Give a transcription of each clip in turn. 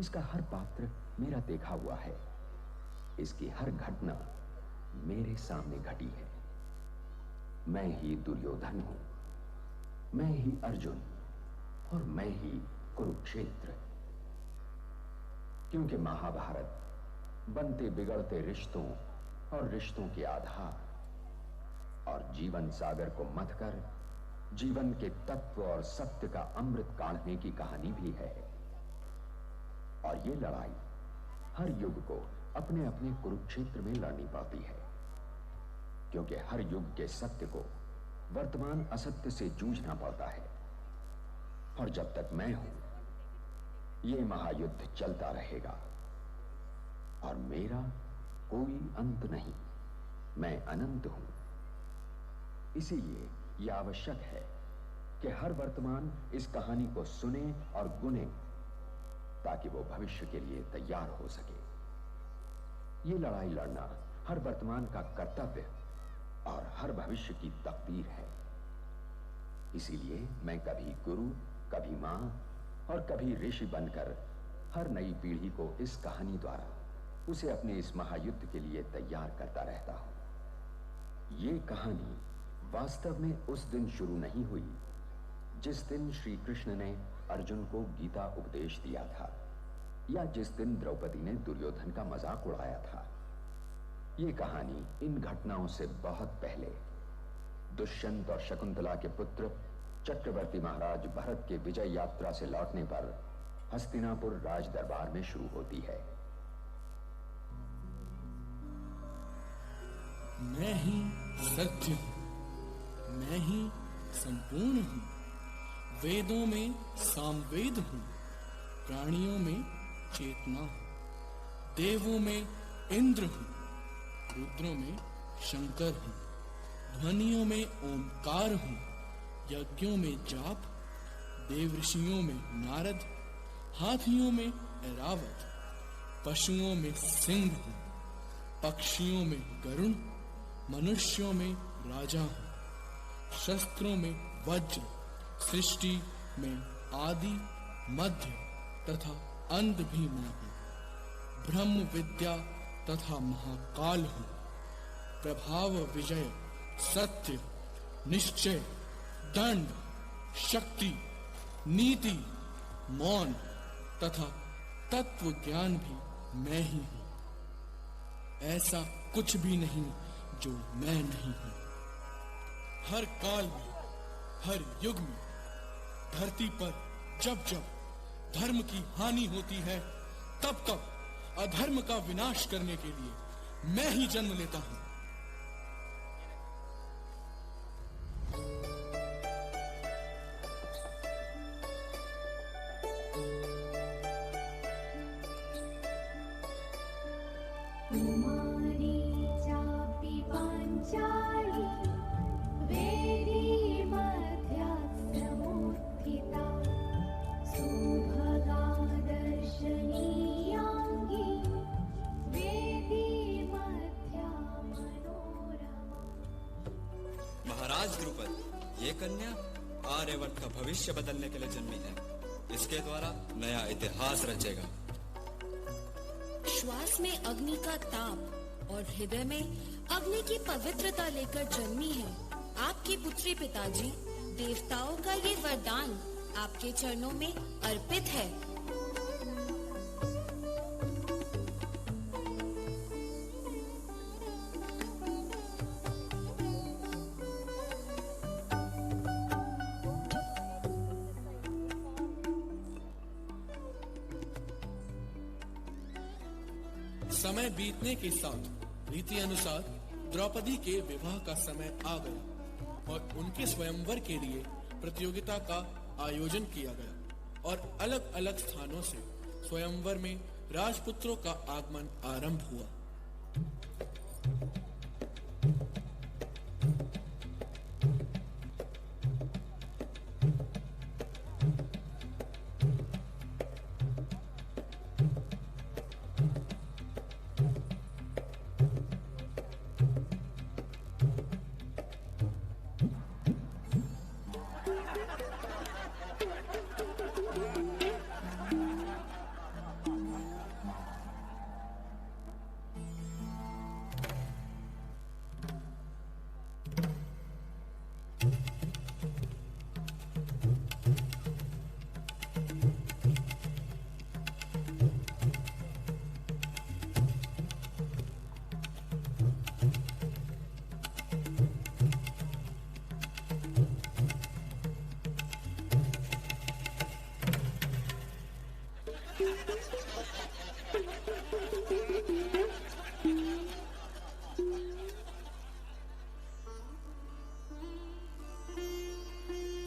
इसका हर पात्र मेरा देखा हुआ है, इसकी हर घटना मेरे सामने घटी है। मैं ही दुर्योधन हूं, मैं ही अर्जुन और मैं ही कुरुक्षेत्र। क्योंकि महाभारत बनते बिगड़ते रिश्तों और रिश्तों के आधार और जीवन सागर को मथ कर जीवन के तत्व और सत्य का अमृत काढ़ने की कहानी भी है। और ये लड़ाई हर युग को अपने अपने कुरुक्षेत्र में लड़नी पड़ती है, क्योंकि हर युग के सत्य को वर्तमान असत्य से जूझना पड़ता है। और जब तक मैं हूं, ये महायुद्ध चलता रहेगा और मेरा कोई अंत नहीं। मैं अनंत हूं। इसीलिए यह आवश्यक है कि हर वर्तमान इस कहानी को सुने और गुने, ताकि वो भविष्य के लिए तैयार हो सके। ये लड़ाई लड़ना हर वर्तमान का कर्तव्य और हर भविष्य की तकदीर है। इसीलिए मैं कभी गुरु, कभी मां और कभी ऋषि बनकर हर नई पीढ़ी को इस कहानी द्वारा उसे अपने इस महायुद्ध के लिए तैयार करता रहता हूं। ये कहानी वास्तव में उस दिन शुरू नहीं हुई जिस दिन श्री कृष्ण ने अर्जुन को गीता उपदेश दिया था, या जिस दिन द्रौपदी ने दुर्योधन का मजाक उड़ाया था। ये कहानी इन घटनाओं से बहुत पहले दुष्यंत और शकुंतला के पुत्र चक्रवर्ती महाराज भरत के विजय यात्रा से लौटने पर हस्तिनापुर राज दरबार में शुरू होती है। मैं ही सत्य हूं, मैं ही संपूर्ण हूं। वेदों में सामवेद हूं, प्राणियों में चेतना हूं, देवों में इंद्र हूं, रुद्रों में शंकर हूं, ध्वनियों में ओंकार हूं, यज्ञों में जाप, देव ऋषियों में नारद, हाथियों में ऐरावत, पशुओं में सिंह हूं, पक्षियों में गरुण, मनुष्यों में राजा हूं, शस्त्रों में वज्र, सृष्टि में आदि, मध्य तथा अंत भी मैं हूं, ब्रह्म विद्या तथा महाकाल हूं, प्रभाव विजय, सत्य, निश्चय, दंड, शक्ति, नीति, मौन तथा तत्व ज्ञान भी मैं ही हूं। ऐसा कुछ भी नहीं जो मैं नहीं हूं। हर काल में, हर युग में, धरती पर जब जब धर्म की हानि होती है, तब तब अधर्म का विनाश करने के लिए मैं ही जन्म लेता हूं। महाराज द्रुपद, ये कन्या आर्यवर्त का भविष्य बदलने के लिए जन्मी है। इसके द्वारा नया इतिहास रचेगा। श्वास में अग्नि का ताप और हृदय में अग्नि की पवित्रता लेकर जन्मी है। आपकी पुत्री पिताजी, देवताओं का ये वरदान आपके चरणों में अर्पित है। समय बीतने के साथ रीति अनुसार द्रौपदी के विवाह का समय आ गया और उनके स्वयंवर के लिए प्रतियोगिता का आयोजन किया गया और अलग अलग स्थानों से स्वयंवर में राजपुत्रों का आगमन आरंभ हुआ।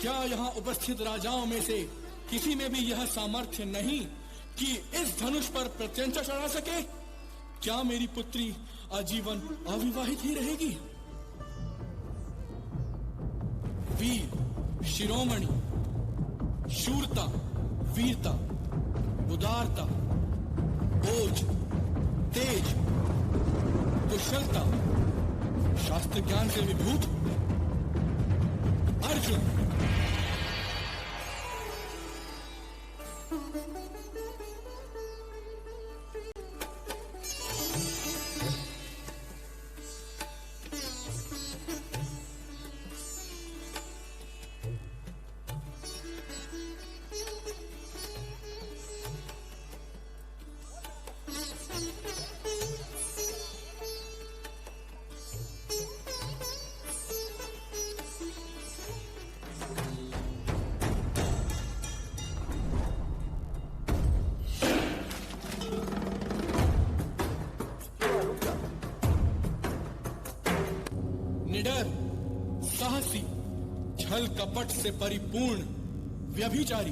क्या यहाँ उपस्थित राजाओं में से किसी में भी यह सामर्थ्य नहीं कि इस धनुष पर प्रत्यंचा चढ़ा सके? क्या मेरी पुत्री आजीवन अविवाहित ही रहेगी? वीर, शिरोमणि, शूरता, वीरता, उदारता, ओज, तेज, कुशलता, शास्त्र ज्ञान से विभूत अर्जुन। निडर, साहसी, छल कपट से परिपूर्ण, व्यभिचारी,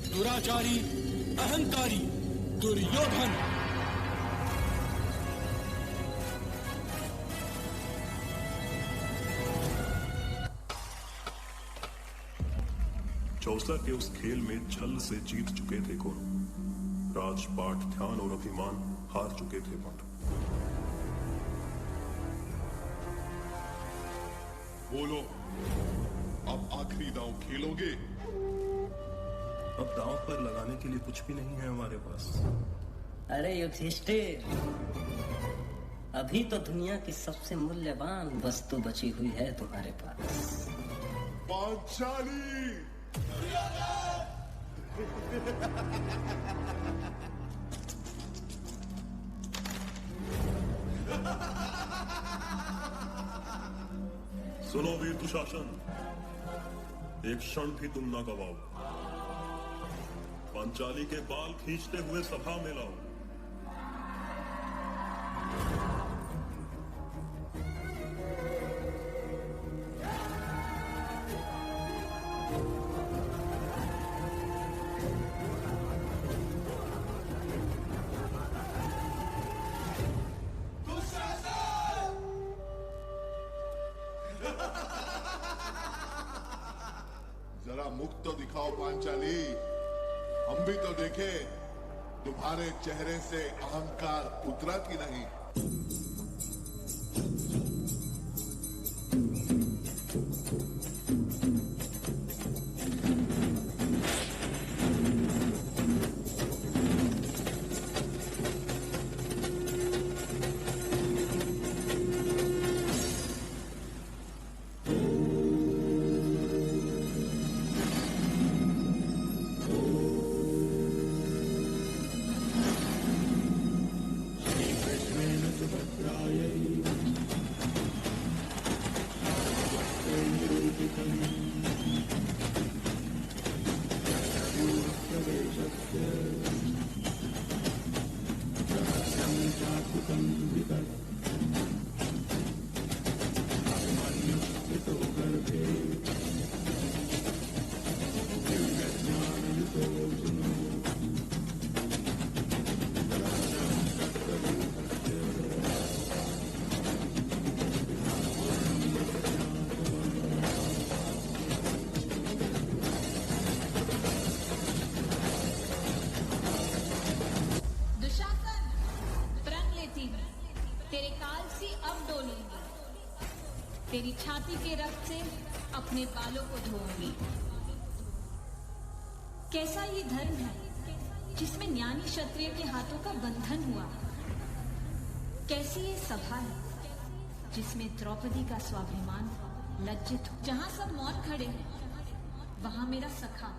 दुराचारी, अहंकारी, दुर्योधन। चौसा के उस खेल में छल से जीत चुके थे कौरव। राजपाट, ध्यान और अभिमान हार चुके थे पांडव। बोलो, अब आखिरी दांव खेलोगे? अब दांव पर लगाने के लिए कुछ भी नहीं है हमारे पास। अरे युधिष्ठिर, अभी तो दुनिया की सबसे मूल्यवान वस्तु बची हुई है तुम्हारे पास। पांचाली! सुनो वीर दुशासन, एक क्षण भी तुम ना गवाओ। पांचाली के बाल खींचते हुए सभा में लाओ। जरा मुख तो दिखाओ पांचाली, हम भी तो देखे तुम्हारे चेहरे से अहंकार उतरा कि नहीं। तेरी छाती के रक्त से अपने बालों को धोऊंगी। कैसा ये धर्म है जिसमें ज्ञानी क्षत्रिय के हाथों का बंधन हुआ? कैसी ये सभा है जिसमें द्रौपदी का स्वाभिमान लज्जित हो? जहां सब मौन खड़े हैं वहां मेरा सखा,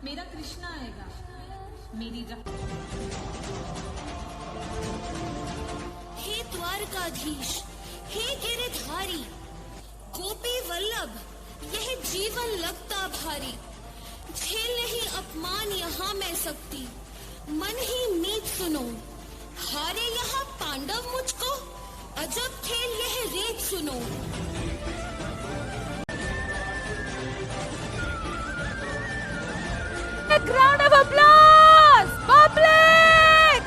मेरा कृष्णा आएगा। मेरी हे द्वारकाधीश, हे गिरिधारी, गोपी वल्लभ, यह जीवन लगता भारी। झेल नहीं अपमान यहाँ मैं सकती, मन ही मीत सुनो, हारे यहाँ पांडव मुझको, अजब खेल यह रीत सुनो। A round of applause, public!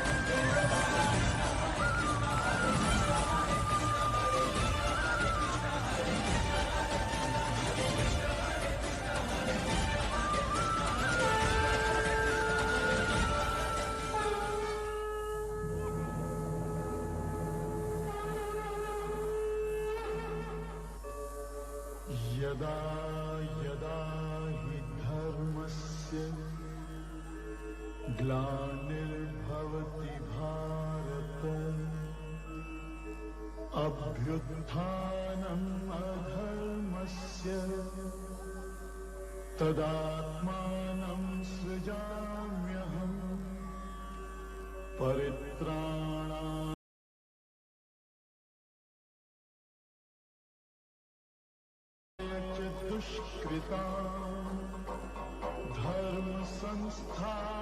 यदा यदा हि धर्मस्य ग्लानिर्भवति भारत अभ्युत्थानम् अधर्मस्य तदात्मानं सृजाम्यहम् परित्राणाय दुष्कृता धर्म संस्थापनार्थाय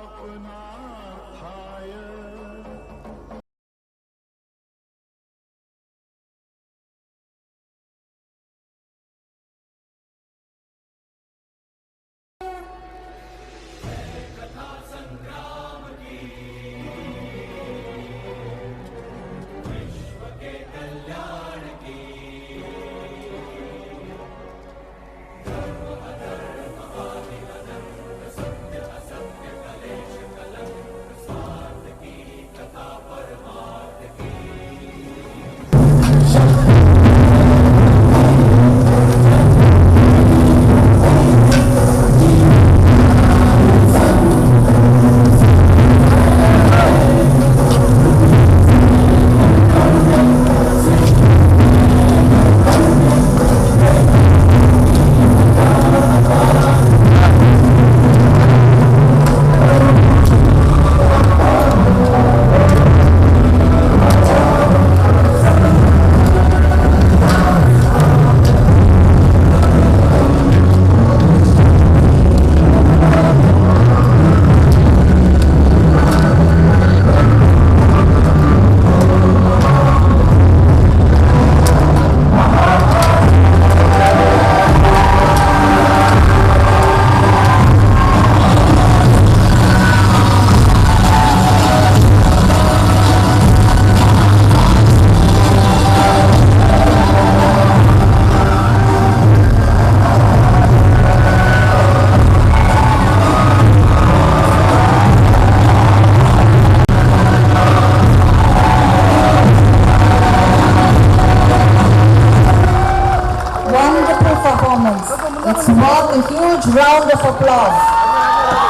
Let's mark a huge round of applause.